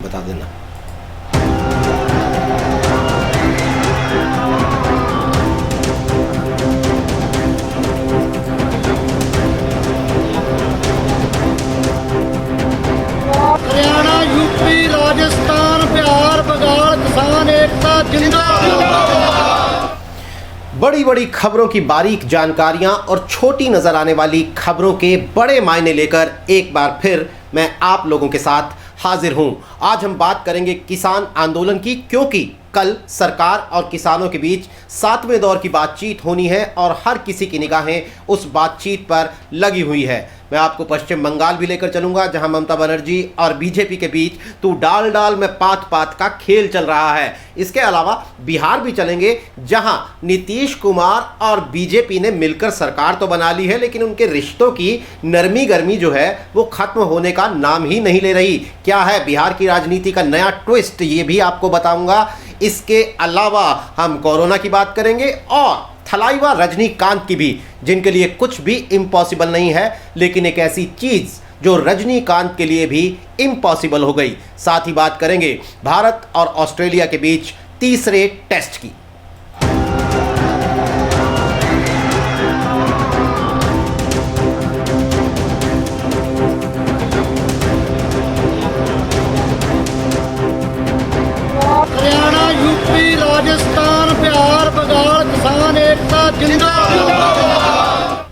बता देना। हरियाणा, यूपी, राजस्थान, बिहार, बंगाल किसान एकता जिंदाबाद। बड़ी बड़ी खबरों की बारीक जानकारियां और छोटी नजर आने वाली खबरों के बड़े मायने लेकर एक बार फिर मैं आप लोगों के साथ हाजिर हूं। आज हम बात करेंगे किसान आंदोलन की, क्योंकि कल सरकार और किसानों के बीच 7वें दौर की बातचीत होनी है और हर किसी की निगाहें उस बातचीत पर लगी हुई है। मैं आपको पश्चिम बंगाल भी लेकर चलूंगा, जहां ममता बनर्जी और बीजेपी के बीच तू डाल डाल में पात पात का खेल चल रहा है। इसके अलावा बिहार भी चलेंगे, जहां नीतीश कुमार और बीजेपी ने मिलकर सरकार तो बना ली है, लेकिन उनके रिश्तों की नरमी गर्मी जो है वो खत्म होने का नाम ही नहीं ले रही। क्या है बिहार की राजनीति का नया ट्विस्ट, ये भी आपको बताऊंगा। इसके अलावा हम कोरोना की बात करेंगे और थलाइवा रजनीकांत की भी, जिनके लिए कुछ भी इम्पॉसिबल नहीं है, लेकिन एक ऐसी चीज जो रजनीकांत के लिए भी इम्पॉसिबल हो गई। साथ ही बात करेंगे भारत और ऑस्ट्रेलिया के बीच तीसरे टेस्ट की। हरियाणा, यूपी, राजस्थान, बिहार, बंगाल किसान एकता जिंदाबाद।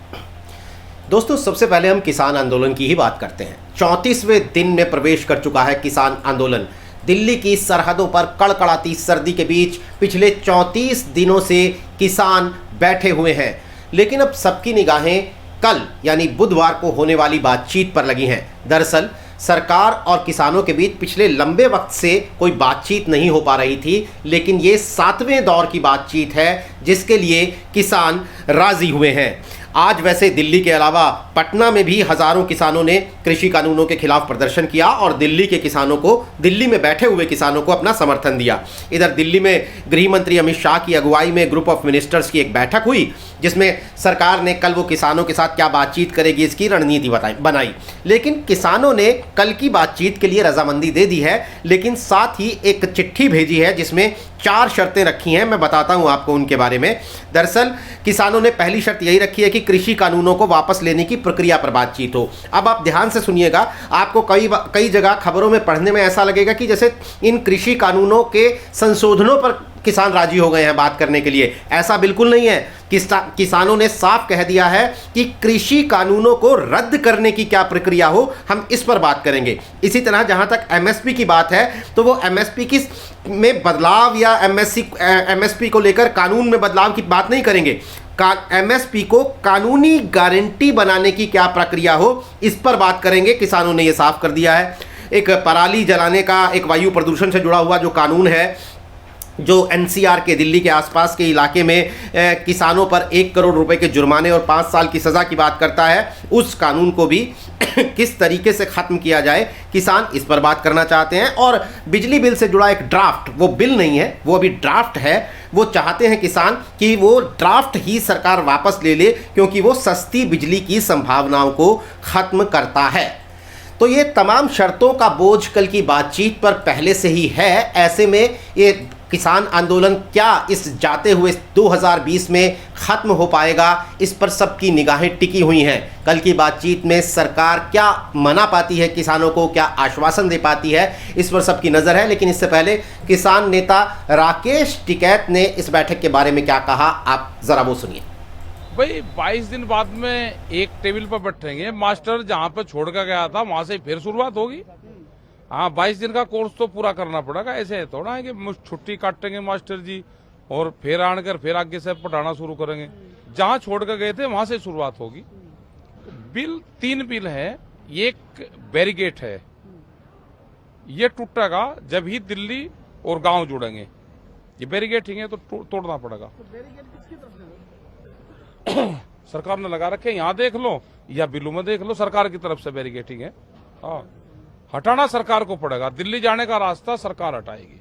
दोस्तों, सबसे पहले हम किसान आंदोलन की ही बात करते हैं। 34वें दिन में प्रवेश कर चुका है किसान आंदोलन। दिल्ली की सरहदों पर कड़कड़ाती सर्दी के बीच पिछले 34 दिनों से किसान बैठे हुए हैं, लेकिन अब सबकी निगाहें कल यानी बुधवार को होने वाली बातचीत पर लगी हैं। दरअसल सरकार और किसानों के बीच पिछले लंबे वक्त से कोई बातचीत नहीं हो पा रही थी, लेकिन ये 7वें दौर की बातचीत है जिसके लिए किसान राजी हुए हैं। आज वैसे दिल्ली के अलावा पटना में भी हजारों किसानों ने कृषि कानूनों के खिलाफ प्रदर्शन किया और दिल्ली के किसानों को, दिल्ली में बैठे हुए किसानों को अपना समर्थन दिया। इधर दिल्ली में गृह मंत्री अमित शाह की अगुवाई में ग्रुप ऑफ मिनिस्टर्स की एक बैठक हुई, जिसमें सरकार ने कल वो किसानों के साथ क्या बातचीत करेगी इसकी रणनीति बनाई। लेकिन किसानों ने कल की बातचीत के लिए रजामंदी दे दी है, लेकिन साथ ही एक चिट्ठी भेजी है जिसमें 4 शर्तें रखी हैं। मैं बताता हूं आपको उनके बारे में। दरअसल किसानों ने पहली शर्त यही रखी है कि कृषि कानूनों को वापस लेने की प्रक्रिया पर बातचीत हो। अब आप ध्यान से सुनिएगा, आपको कई जगह खबरों में पढ़ने में ऐसा लगेगा कि जैसे इन कृषि कानूनों के संशोधनों पर किसान राजी हो गए हैं बात करने के लिए। ऐसा बिल्कुल नहीं है। किसानों ने साफ कह दिया है कि कृषि कानूनों को रद्द करने की क्या प्रक्रिया हो, हम इस पर बात करेंगे। इसी तरह जहां तक एमएसपी की बात है, तो वो एमएसपी की में बदलाव या एमएसपी को लेकर कानून में बदलाव की बात नहीं करेंगे। एमएसपी को कानूनी गारंटी बनाने की क्या प्रक्रिया हो, इस पर बात करेंगे। किसानों ने यह साफ कर दिया है। एक पराली जलाने का, एक वायु प्रदूषण से जुड़ा हुआ जो कानून है, जो एनसीआर के दिल्ली के आसपास के इलाके में किसानों पर 1 करोड़ रुपए के जुर्माने और 5 साल की सज़ा की बात करता है, उस कानून को भी किस तरीके से ख़त्म किया जाए, किसान इस पर बात करना चाहते हैं। और बिजली बिल से जुड़ा एक ड्राफ्ट, वो बिल नहीं है, वो अभी ड्राफ्ट है, वो चाहते हैं किसान कि वो ड्राफ्ट ही सरकार वापस ले ले, क्योंकि वो सस्ती बिजली की संभावनाओं को ख़त्म करता है। तो ये तमाम शर्तों का बोझ कल की बातचीत पर पहले से ही है। ऐसे में ये किसान आंदोलन क्या इस जाते हुए 2020 में ख़त्म हो पाएगा, इस पर सबकी निगाहें टिकी हुई हैं। कल की बातचीत में सरकार क्या मना पाती है किसानों को, क्या आश्वासन दे पाती है, इस पर सबकी नज़र है। लेकिन इससे पहले किसान नेता राकेश टिकैत ने इस बैठक के बारे में क्या कहा, आप ज़रा वो सुनिए। भाई 22 दिन बाद में एक टेबल पर बैठेंगे, मास्टर जहाँ पर छोड़ कर गया था वहां से फिर शुरुआत होगी। हाँ, 22 दिन का कोर्स तो पूरा करना पड़ेगा। ऐसे थोड़ा है कि छुट्टी काटेंगे मास्टर जी और फिर आकर फिर आगे से पढ़ाना शुरू करेंगे। जहाँ छोड़ कर गए थे वहां से शुरुआत होगी। बिल 3 बिल है, एक बैरिगेट है, ये टूटेगा जब ही दिल्ली और गांव जुड़ेंगे। ये बैरिगेटिंग है तो तोड़ना पड़ेगा। सरकार ने लगा रखे, यहाँ देख लो या बिलों में देख लो, सरकार की तरफ से बैरिगेटिंग है। हाँ, हटाना सरकार को पड़ेगा। दिल्ली जाने का रास्ता सरकार हटाएगी।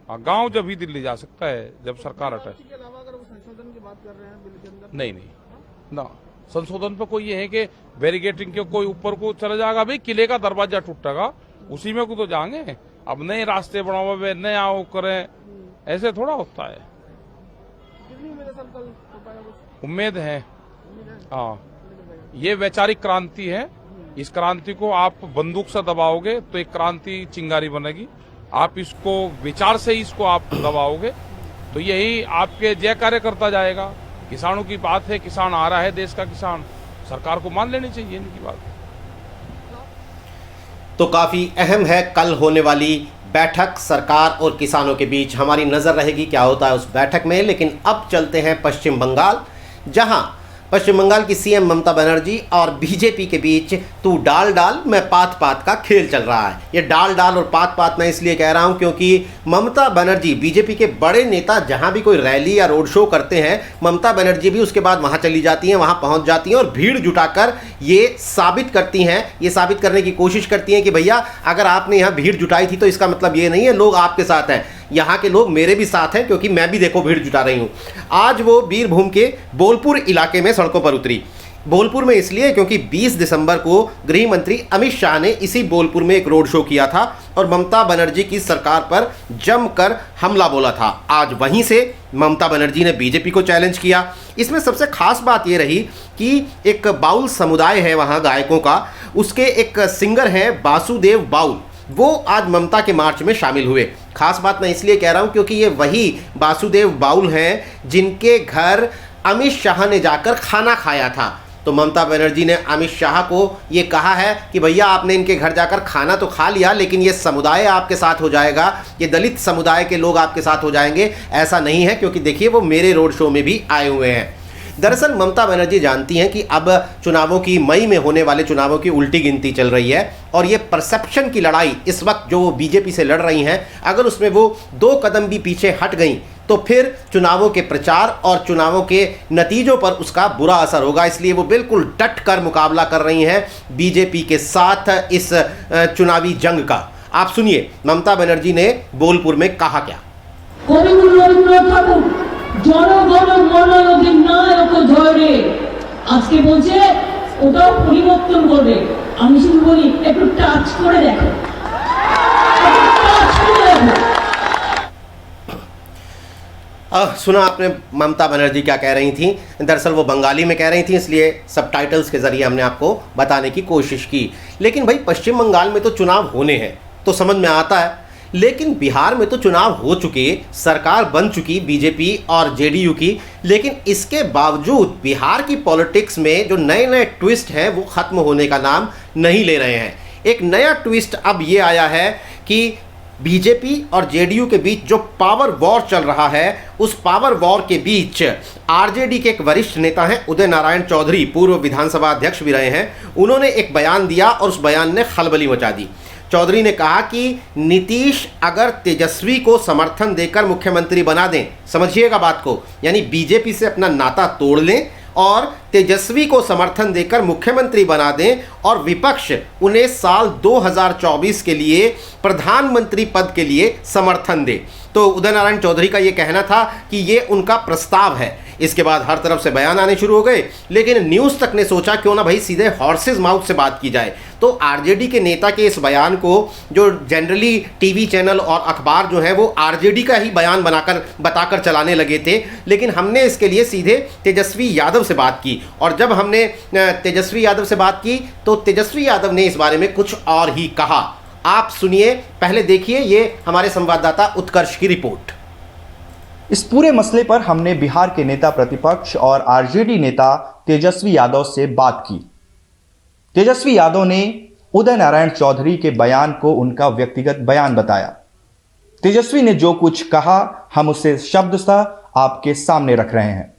हाँ, गांव जब ही दिल्ली जा सकता है जब सरकार हटाए। संशोधन की बात कर रहे हैं बिल के अंदर, नहीं ना, संशोधन पे कोई ये है कि बैरिगेटिंग के कोई ऊपर को चला जाएगा, भाई किले का दरवाजा टूटेगा उसी में को तो जाएंगे। अब नए रास्ते बनाओ, वे नया वो करें, ऐसे थोड़ा होता है। कितनी उम्मीद है सर कल हो पाएगा कुछ? उम्मीद है। उम्मीद है? हाँ, ये वैचारिक क्रांति है। इस क्रांति को आप बंदूक से दबाओगे तो एक क्रांति चिंगारी बनेगी। आप इसको विचार से इसको आप दबाओगे तो यही आपके जय कार्य करता जाएगा। किसानों की बात है, किसान आ रहा है, देश का किसान, सरकार को मान लेनी चाहिए इनकी बात। तो काफ़ी अहम है कल होने वाली बैठक सरकार और किसानों के बीच। हमारी नज़र रहेगी क्या होता है उस बैठक में। लेकिन अब चलते हैं पश्चिम बंगाल, जहां पश्चिम बंगाल की सीएम ममता बनर्जी और बीजेपी के बीच तू डाल डाल मैं पात पात का खेल चल रहा है। ये डाल डाल और पात पात मैं इसलिए कह रहा हूं क्योंकि ममता बनर्जी, बीजेपी के बड़े नेता जहां भी कोई रैली या रोड शो करते हैं, ममता बनर्जी भी उसके बाद वहां चली जाती हैं, वहां पहुंच जाती हैं और भीड़ जुटाकर ये साबित करती हैं, ये साबित करने की कोशिश करती हैं कि भैया अगर आपने यहाँ भीड़ जुटाई थी तो इसका मतलब ये नहीं है लोग आपके साथ हैं, यहाँ के लोग मेरे भी साथ हैं क्योंकि मैं भी देखो भीड़ जुटा रही हूँ। आज वो बीरभूम के बोलपुर इलाके में सड़कों पर उतरी। बोलपुर में इसलिए क्योंकि 20 दिसंबर को गृह मंत्री अमित शाह ने इसी बोलपुर में एक रोड शो किया था और ममता बनर्जी की सरकार पर जमकर हमला बोला था। आज वहीं से ममता बनर्जी ने बीजेपी को चैलेंज किया। इसमें सबसे खास बात ये रही कि एक बाउल समुदाय है वहाँ गायकों का, उसके एक सिंगर हैं वासुदेव बाउल, वो आज ममता के मार्च में शामिल हुए। खास बात मैं इसलिए कह रहा हूं क्योंकि ये वही वासुदेव बाउल हैं जिनके घर अमित शाह ने जाकर खाना खाया था। तो ममता बनर्जी ने अमित शाह को ये कहा है कि भैया आपने इनके घर जाकर खाना तो खा लिया लेकिन ये समुदाय आपके साथ हो जाएगा, ये दलित समुदाय के लोग आपके साथ हो जाएंगे, ऐसा नहीं है क्योंकि देखिए वो मेरे रोड शो में भी आए हुए हैं। दरअसल ममता बनर्जी जानती हैं कि अब चुनावों की, मई में होने वाले चुनावों की उल्टी गिनती चल रही है और ये परसेप्शन की लड़ाई इस वक्त जो वो बीजेपी से लड़ रही हैं, अगर उसमें वो 2 कदम भी पीछे हट गई तो फिर चुनावों के प्रचार और चुनावों के नतीजों पर उसका बुरा असर होगा। इसलिए वो बिल्कुल डट कर मुकाबला कर रही हैं बीजेपी के साथ इस चुनावी जंग का। आप सुनिए ममता बनर्जी ने बोलपुर में कहा क्या। জনগণ মনের অধিনায়ক ধরে আজকে বলছে ওটাও পরিবর্তন করবে। আমি শুধু বলি একটু টাচ করে দেখো, सुना आपने ममता बनर्जी क्या कह रही थी। दरअसल वो बंगाली में कह रही थी, इसलिए सबटाइटल्स के जरिए हमने आपको बताने की कोशिश की। लेकिन भाई पश्चिम बंगाल में तो चुनाव होने हैं तो समझ में आता है, लेकिन बिहार में तो चुनाव हो चुके, सरकार बन चुकी बीजेपी और जेडीयू की, लेकिन इसके बावजूद बिहार की पॉलिटिक्स में जो नए नए ट्विस्ट हैं वो ख़त्म होने का नाम नहीं ले रहे हैं। एक नया ट्विस्ट अब ये आया है कि बीजेपी और जेडीयू के बीच जो पावर वॉर चल रहा है, उस पावर वॉर के बीच आरजेडी के एक वरिष्ठ नेता हैं उदय नारायण चौधरी, पूर्व विधानसभा अध्यक्ष भी रहे हैं, उन्होंने एक बयान दिया और उस बयान ने खलबली मचा दी। चौधरी ने कहा कि नीतीश अगर तेजस्वी को समर्थन देकर मुख्यमंत्री बना दें, समझिएगा बात को, यानी बीजेपी से अपना नाता तोड़ लें और तेजस्वी को समर्थन देकर मुख्यमंत्री बना दें और विपक्ष उन्हें साल 2024 के लिए प्रधानमंत्री पद के लिए समर्थन दे। तो उदय नारायण चौधरी का ये कहना था कि ये उनका प्रस्ताव है। इसके बाद हर तरफ से बयान आने शुरू हो गए, लेकिन न्यूज़ तक ने सोचा क्यों ना भाई सीधे हॉर्सेस माउथ से बात की जाए। तो आरजेडी के नेता के इस बयान को, जो जनरली टीवी चैनल और अखबार जो है वो आरजेडी का ही बयान बताकर चलाने लगे थे, लेकिन हमने इसके लिए सीधे तेजस्वी यादव से बात की और जब हमने तेजस्वी यादव से बात की तो तेजस्वी यादव ने इस बारे में कुछ और ही कहा। आप सुनिए, पहले देखिए ये हमारे संवाददाता उत्कर्ष की रिपोर्ट। इस पूरे मसले पर हमने बिहार के नेता प्रतिपक्ष और आरजेडी नेता तेजस्वी यादव से बात की। तेजस्वी यादव ने उदय नारायण चौधरी के बयान को उनका व्यक्तिगत बयान बताया। तेजस्वी ने जो कुछ कहा हम उसे शब्दशः आपके सामने रख रहे हैं।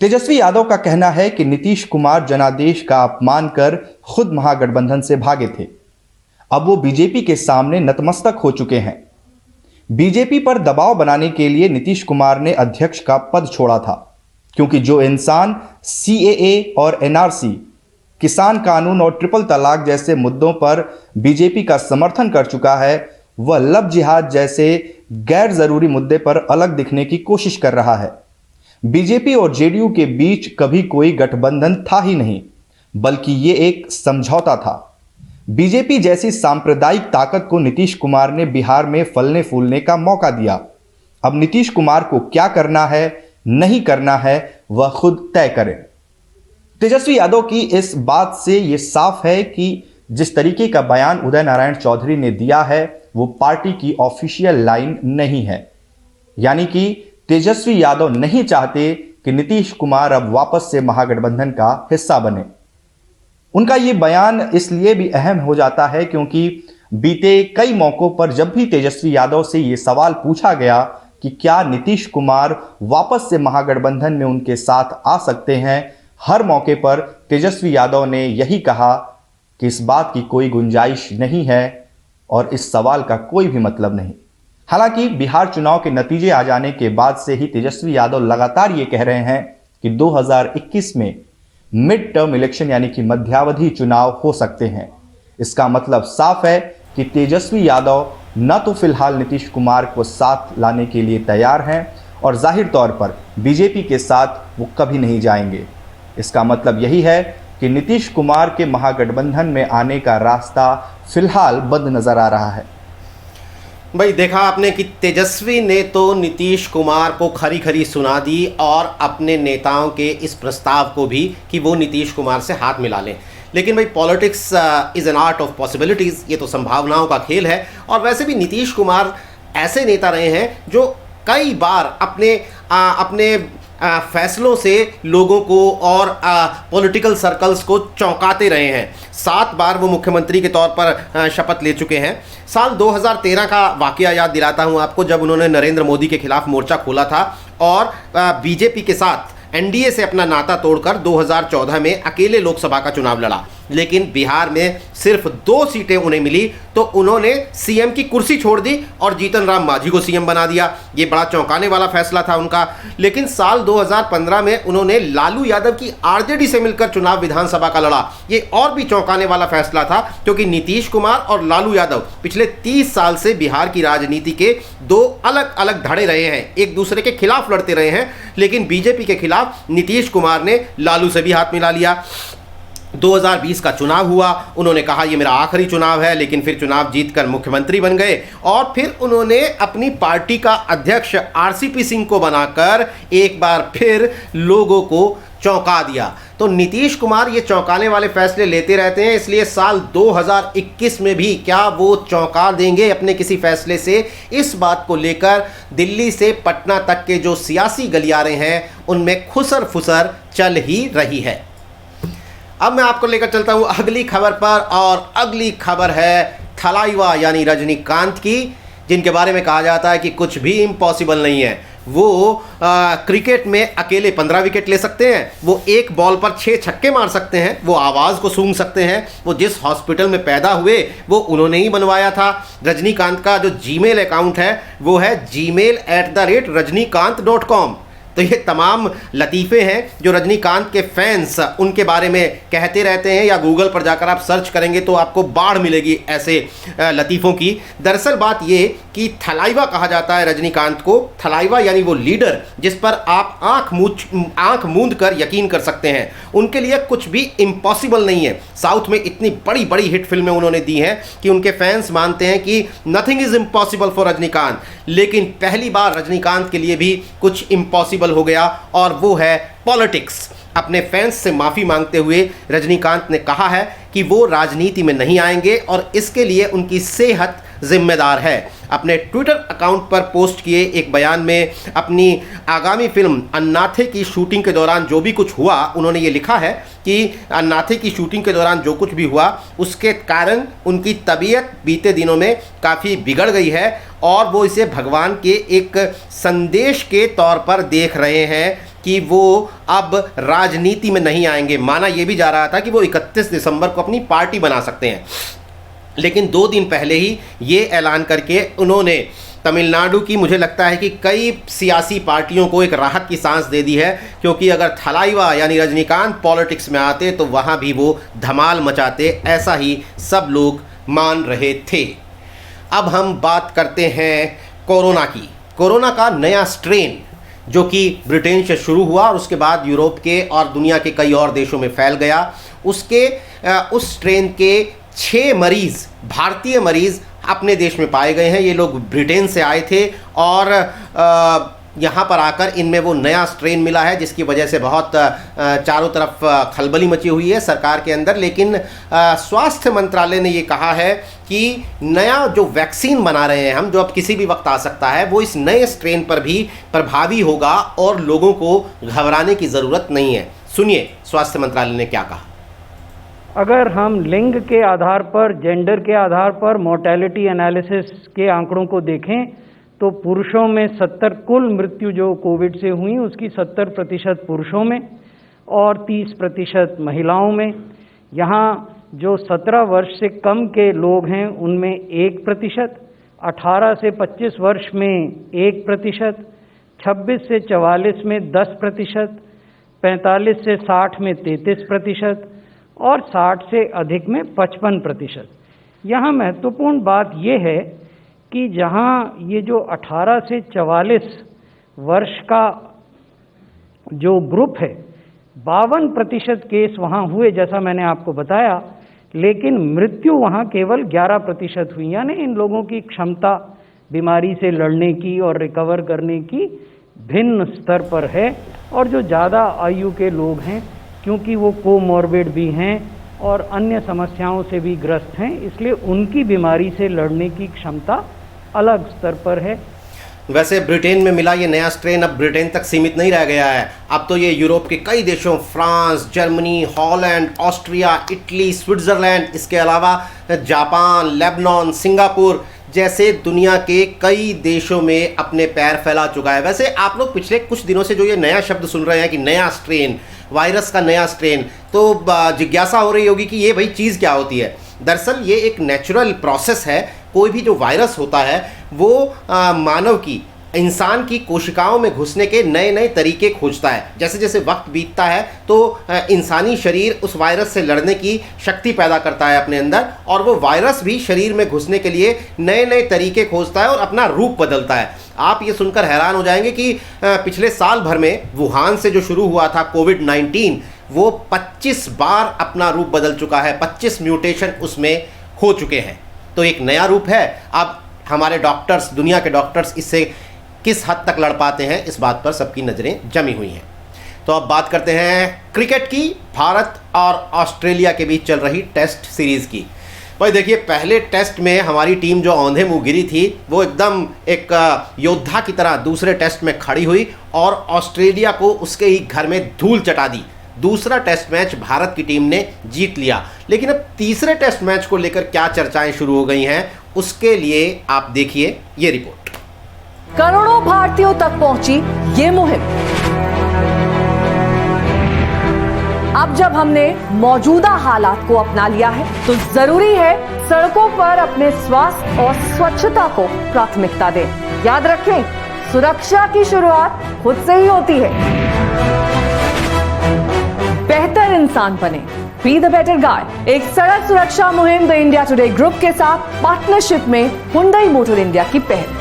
तेजस्वी यादव का कहना है कि नीतीश कुमार जनादेश का अपमान कर खुद महागठबंधन से भागे थे, अब वो बीजेपी के सामने नतमस्तक हो चुके हैं। बीजेपी पर दबाव बनाने के लिए नीतीश कुमार ने अध्यक्ष का पद छोड़ा था, क्योंकि जो इंसान सीएए और एनआरसी, किसान कानून और ट्रिपल तलाक जैसे मुद्दों पर बीजेपी का समर्थन कर चुका है, वह लव जिहाद जैसे गैर जरूरी मुद्दे पर अलग दिखने की कोशिश कर रहा है। बीजेपी और जेडीयू के बीच कभी कोई गठबंधन था ही नहीं, बल्कि ये एक समझौता था। बीजेपी जैसी सांप्रदायिक ताकत को नीतीश कुमार ने बिहार में फलने फूलने का मौका दिया। अब नीतीश कुमार को क्या करना है, नहीं करना है, वह खुद तय करें। तेजस्वी यादव की इस बात से यह साफ है कि जिस तरीके का बयान उदय नारायण चौधरी ने दिया है वो पार्टी की ऑफिशियल लाइन नहीं है। यानी कि तेजस्वी यादव नहीं चाहते कि नीतीश कुमार अब वापस से महागठबंधन का हिस्सा बने। उनका यह बयान इसलिए भी अहम हो जाता है क्योंकि बीते कई मौकों पर जब भी तेजस्वी यादव से यह सवाल पूछा गया कि क्या नीतीश कुमार वापस से महागठबंधन में उनके साथ आ सकते हैं, हर मौके पर तेजस्वी यादव ने यही कहा कि इस बात की कोई गुंजाइश नहीं है और इस सवाल का कोई भी मतलब नहीं। हालांकि बिहार चुनाव के नतीजे आ जाने के बाद से ही तेजस्वी यादव लगातार ये कह रहे हैं कि 2021 में मिड टर्म इलेक्शन यानी कि मध्यावधि चुनाव हो सकते हैं। इसका मतलब साफ है कि तेजस्वी यादव न तो फिलहाल नीतीश कुमार को साथ लाने के लिए तैयार हैं और जाहिर तौर पर बीजेपी के साथ वो कभी नहीं जाएंगे। इसका मतलब यही है कि नीतीश कुमार के महागठबंधन में आने का रास्ता फिलहाल बंद नजर आ रहा है। भाई देखा आपने कि तेजस्वी ने तो नीतीश कुमार को खरी खरी सुना दी और अपने नेताओं के इस प्रस्ताव को भी कि वो नीतीश कुमार से हाथ मिला लें। लेकिन भाई politics is an art of possibilities, ये तो संभावनाओं का खेल है। और वैसे भी नीतीश कुमार ऐसे नेता रहे हैं जो कई बार अपने फैसलों से लोगों को और पॉलिटिकल सर्कल्स को चौंकाते रहे हैं। 7 बार वो मुख्यमंत्री के तौर पर शपथ ले चुके हैं। साल 2013 का वाकया याद दिलाता हूं आपको, जब उन्होंने नरेंद्र मोदी के खिलाफ मोर्चा खोला था और बीजेपी के साथ एनडीए से अपना नाता तोड़कर 2014 में अकेले लोकसभा का चुनाव लड़ा। लेकिन बिहार में सिर्फ 2 सीटें उन्हें मिली तो उन्होंने सीएम की कुर्सी छोड़ दी और जीतन राम मांझी को सीएम बना दिया। ये बड़ा चौंकाने वाला फैसला था उनका। लेकिन साल 2015 में उन्होंने लालू यादव की आरजेडी से मिलकर चुनाव विधानसभा का लड़ा। ये और भी चौंकाने वाला फैसला था क्योंकि नीतीश कुमार और लालू यादव पिछले 30 साल से बिहार की राजनीति के 2 अलग अलग धड़े रहे हैं, एक दूसरे के खिलाफ लड़ते रहे हैं। लेकिन बीजेपी के खिलाफ नीतीश कुमार ने लालू से भी हाथ मिला लिया। 2020 का चुनाव हुआ, उन्होंने कहा ये मेरा आखिरी चुनाव है, लेकिन फिर चुनाव जीतकर मुख्यमंत्री बन गए और फिर उन्होंने अपनी पार्टी का अध्यक्ष आरसीपी सिंह को बनाकर एक बार फिर लोगों को चौंका दिया। तो नीतीश कुमार ये चौंकाने वाले फैसले लेते रहते हैं, इसलिए साल 2021 में भी क्या वो चौंका देंगे अपने किसी फैसले से, इस बात को लेकर दिल्ली से पटना तक के जो सियासी गलियारे हैं उनमें खुसर फुसर चल ही रही है। अब मैं आपको लेकर चलता हूं अगली खबर पर, और अगली खबर है थलाइवा यानी रजनीकांत की, जिनके बारे में कहा जाता है कि कुछ भी इम्पॉसिबल नहीं है। वो क्रिकेट में अकेले 15 विकेट ले सकते हैं, वो एक बॉल पर 6 छक्के मार सकते हैं, वो आवाज़ को सूंघ सकते हैं, वो जिस हॉस्पिटल में पैदा हुए वो उन्होंने ही बनवाया था। रजनीकांत का जो जीमेल अकाउंट है वो है gmail@rajnikant.com। तो ये तमाम लतीफ़े हैं जो रजनीकांत के फैंस उनके बारे में कहते रहते हैं, या गूगल पर जाकर आप सर्च करेंगे तो आपको बाढ़ मिलेगी ऐसे लतीफ़ों की। दरअसल बात ये कि थलाइवा कहा जाता है रजनीकांत को। थलाइवा यानी वो लीडर जिस पर आप आंख मूंद कर यकीन कर सकते हैं। उनके लिए कुछ भी इम्पॉसिबल नहीं है। साउथ में इतनी बड़ी बड़ी हिट फिल्में उन्होंने दी हैं कि उनके फैंस मानते हैं कि nothing is impossible for Rajinikanth. लेकिन पहली बार रजनीकांत के लिए भी कुछ इम्पॉसिबल हो गया, और वो है पॉलिटिक्स। अपने फैंस से माफ़ी मांगते हुए रजनीकांत ने कहा है कि वो राजनीति में नहीं आएंगे और इसके लिए उनकी सेहत जिम्मेदार है। अपने ट्विटर अकाउंट पर पोस्ट किए एक बयान में अपनी आगामी फिल्म अन्नाथे की शूटिंग के दौरान जो भी कुछ हुआ, उन्होंने ये लिखा है कि अन्नाथे की शूटिंग के दौरान जो कुछ भी हुआ उसके कारण उनकी तबीयत बीते दिनों में काफ़ी बिगड़ गई है और वो इसे भगवान के एक संदेश के तौर पर देख रहे हैं कि वो अब राजनीति में नहीं आएंगे। माना यह भी जा रहा था कि वो 31 दिसंबर को अपनी पार्टी बना सकते हैं, लेकिन 2 दिन पहले ही ये ऐलान करके उन्होंने तमिलनाडु की, मुझे लगता है कि कई सियासी पार्टियों को एक राहत की सांस दे दी है, क्योंकि अगर थलाइवा यानी रजनीकांत पॉलिटिक्स में आते तो वहाँ भी वो धमाल मचाते, ऐसा ही सब लोग मान रहे थे। अब हम बात करते हैं कोरोना की। कोरोना का नया स्ट्रेन जो कि ब्रिटेन से शुरू हुआ और उसके बाद यूरोप के और दुनिया के कई और देशों में फैल गया, उस स्ट्रेन के 6 मरीज, भारतीय मरीज अपने देश में पाए गए हैं। ये लोग ब्रिटेन से आए थे और यहाँ पर आकर इनमें वो नया स्ट्रेन मिला है, जिसकी वजह से बहुत चारों तरफ खलबली मची हुई है सरकार के अंदर। लेकिन स्वास्थ्य मंत्रालय ने ये कहा है कि नया जो वैक्सीन बना रहे हैं हम, जो अब किसी भी वक्त आ सकता है, वो इस नए स्ट्रेन पर भी प्रभावी होगा और लोगों को घबराने की ज़रूरत नहीं है। सुनिए स्वास्थ्य मंत्रालय ने क्या कहा। अगर हम लिंग के आधार पर, जेंडर के आधार पर मोर्टेलिटी एनालिसिस के आंकड़ों को देखें तो पुरुषों में 70 कुल मृत्यु जो कोविड से हुई उसकी 70% पुरुषों में और 30% महिलाओं में। यहाँ जो 17 वर्ष से कम के लोग हैं उनमें 1%, 18 से 25 वर्ष में 1%, 26 से 44 में 10%, 45 से 60 में 33% और 60 से अधिक में 55%। यहाँ महत्वपूर्ण बात यह है कि जहाँ ये जो 18 से 44 वर्ष का जो ग्रुप है 52% केस वहाँ हुए, जैसा मैंने आपको बताया, लेकिन मृत्यु वहाँ केवल 11% हुई। यानी इन लोगों की क्षमता बीमारी से लड़ने की और रिकवर करने की भिन्न स्तर पर है। और जो ज़्यादा आयु के लोग हैं, क्योंकि वो कोमॉर्बिड भी हैं और अन्य समस्याओं से भी ग्रस्त हैं, इसलिए उनकी बीमारी से लड़ने की क्षमता अलग स्तर पर है। वैसे ब्रिटेन में मिला ये नया स्ट्रेन अब ब्रिटेन तक सीमित नहीं रह गया है। अब तो ये यूरोप के कई देशों, France, Germany, Holland, Austria, Italy, Switzerland, इसके अलावा जापान, लेबनान, सिंगापुर जैसे दुनिया के कई देशों में अपने पैर फैला चुका है। वैसे आप लोग पिछले कुछ दिनों से जो ये नया शब्द सुन रहे हैं कि नया स्ट्रेन, वायरस का नया स्ट्रेन, तो जिज्ञासा हो रही होगी कि ये भाई चीज़ क्या होती है। दरअसल ये एक नेचुरल प्रोसेस है। कोई भी जो वायरस होता है वो मानव की, इंसान की कोशिकाओं में घुसने के नए नए तरीके खोजता है। जैसे जैसे वक्त बीतता है तो इंसानी शरीर उस वायरस से लड़ने की शक्ति पैदा करता है अपने अंदर, और वो वायरस भी शरीर में घुसने के लिए नए नए तरीके खोजता है और अपना रूप बदलता है। आप ये सुनकर हैरान हो जाएंगे कि पिछले साल भर में वुहान से जो शुरू हुआ था कोविड-19, वो 25 बार अपना रूप बदल चुका है। 25 म्यूटेशन उसमें हो चुके हैं। तो एक नया रूप है। अब हमारे डॉक्टर्स, दुनिया के डॉक्टर्स इससे किस हद तक लड़ पाते हैं, इस बात पर सबकी नज़रें जमी हुई हैं। तो अब बात करते हैं क्रिकेट की। भारत और ऑस्ट्रेलिया के बीच चल रही टेस्ट सीरीज़ की। भाई देखिए, पहले टेस्ट में हमारी टीम जो औंधे मुँह गिरी थी, वो एकदम एक योद्धा की तरह दूसरे टेस्ट में खड़ी हुई और ऑस्ट्रेलिया को उसके ही घर में धूल चटा दी। दूसरा टेस्ट मैच भारत की टीम ने जीत लिया। लेकिन अब तीसरे टेस्ट मैच को लेकर क्या चर्चाएं शुरू हो गई हैं, उसके लिए आप देखिए ये रिपोर्ट। करोड़ों भारतीयों तक पहुंची ये मुहिम। अब जब हमने मौजूदा हालात को अपना लिया है तो जरूरी है सड़कों पर अपने स्वास्थ्य और स्वच्छता को प्राथमिकता दें। याद रखें, सुरक्षा की शुरुआत खुद से ही होती है। बेहतर इंसान बने, बी द बेटर गाय। एक सड़क सुरक्षा मुहिम द इंडिया टुडे ग्रुप के साथ पार्टनरशिप में हुंडई मोटर इंडिया की पहल।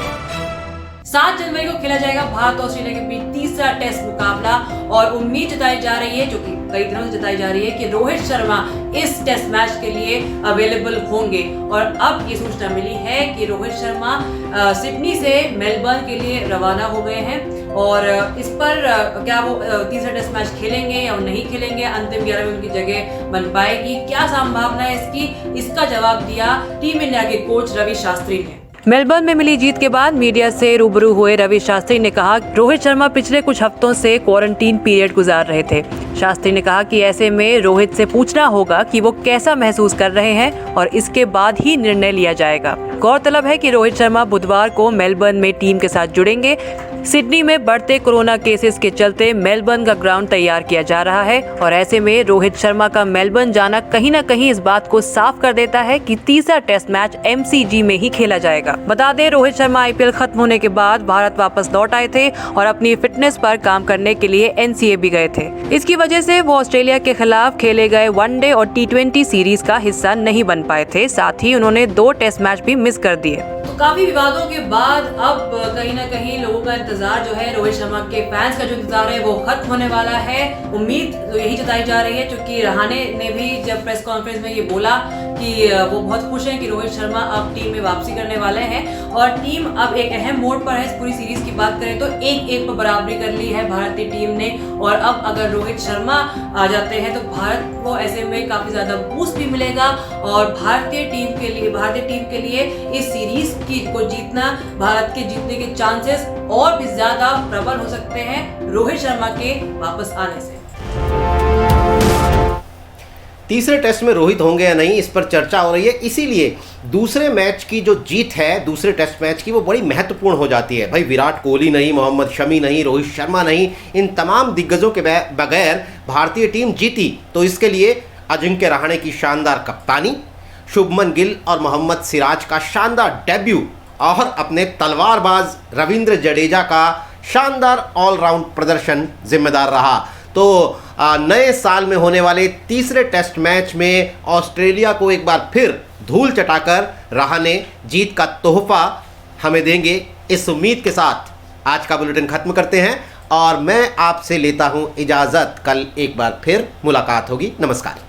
7 जनवरी को खेला जाएगा भारत और ऑस्ट्रेलिया के बीच तीसरा टेस्ट मुकाबला और उम्मीद जताई जा रही है, जो कि कई दिनों से जताई जा रही है, कि रोहित शर्मा इस टेस्ट मैच के लिए अवेलेबल होंगे। और अब ये सूचना मिली है कि रोहित शर्मा सिडनी से मेलबर्न के लिए रवाना हो गए हैं और इस पर क्या वो तीसरा टेस्ट मैच खेलेंगे या नहीं खेलेंगे, अंतिम 11 में उनकी जगह बन पाएगी, क्या संभावना है इसकी, इसका जवाब दिया टीम इंडिया के कोच रवि शास्त्री ने। मेलबर्न में मिली जीत के बाद मीडिया से रूबरू हुए रवि शास्त्री ने कहा, रोहित शर्मा पिछले कुछ हफ्तों से क्वारंटीन पीरियड गुजार रहे थे। शास्त्री ने कहा कि ऐसे में रोहित से पूछना होगा कि वो कैसा महसूस कर रहे हैं और इसके बाद ही निर्णय लिया जाएगा। गौरतलब है कि रोहित शर्मा बुधवार को मेलबर्न में टीम के साथ जुड़ेंगे। सिडनी में बढ़ते कोरोना केसेस के चलते मेलबर्न का ग्राउंड तैयार किया जा रहा है और ऐसे में रोहित शर्मा का मेलबर्न जाना कहीं न कहीं इस बात को साफ कर देता है कि तीसरा टेस्ट मैच MCG में ही खेला जाएगा। बता दें, रोहित शर्मा IPL खत्म होने के बाद भारत वापस लौट आए थे और अपनी फिटनेस पर काम करने के लिए NCA भी गए थे। इसकी वजह से वो ऑस्ट्रेलिया के खिलाफ खेले गए वनडे और T20 सीरीज का हिस्सा नहीं बन पाए थे। साथ ही उन्होंने 2 टेस्ट मैच भी मिस कर दिए। काफी विवादों के बाद अब कहीं ना कहीं लोगों का इंतजार जो है, रोहित शर्मा के फैंस का जो इंतजार है वो खत्म होने वाला है। उम्मीद तो यही जताई जा रही है, क्योंकि रहाणे ने भी जब प्रेस कॉन्फ्रेंस में ये बोला कि वो बहुत खुश हैं कि रोहित शर्मा अब टीम में वापसी करने वाले हैं और टीम अब एक अहम मोड़ पर है। इस पूरी सीरीज की बात करें तो 1-1 पर बराबरी कर ली है भारतीय टीम ने और अब अगर रोहित शर्मा आ जाते हैं तो भारत को ऐसे में काफी ज्यादा बूस्ट भी मिलेगा और भारतीय टीम के लिए इस सीरीज को जीतना, भारत के जीतने के चांसेस और भी ज्यादा प्रबल हो सकते हैं रोहित शर्मा के वापस आने से। तीसरे टेस्ट में रोहित होंगे या नहीं, इस पर चर्चा हो रही है। इसीलिए दूसरे मैच की जो जीत है, दूसरे टेस्ट मैच की, वो बड़ी महत्वपूर्ण हो जाती है। भाई विराट कोहली नहीं, मोहम्मद शमी नहीं, रोहित शर्मा नहीं, इन तमाम दिग्गजों के बगैर भारतीय टीम जीती तो इसके लिए अजिंक्य रहाणे की शानदार कप्तानी, शुभमन गिल और मोहम्मद सिराज का शानदार डेब्यू और अपने तलवारबाज रविंद्र जडेजा का शानदार ऑलराउंड प्रदर्शन जिम्मेदार रहा। तो नए साल में होने वाले तीसरे टेस्ट मैच में ऑस्ट्रेलिया को एक बार फिर धूल चटाकर रहाणे जीत का तोहफा हमें देंगे, इस उम्मीद के साथ आज का बुलेटिन खत्म करते हैं और मैं आपसे लेता हूं इजाज़त। कल एक बार फिर मुलाकात होगी। नमस्कार।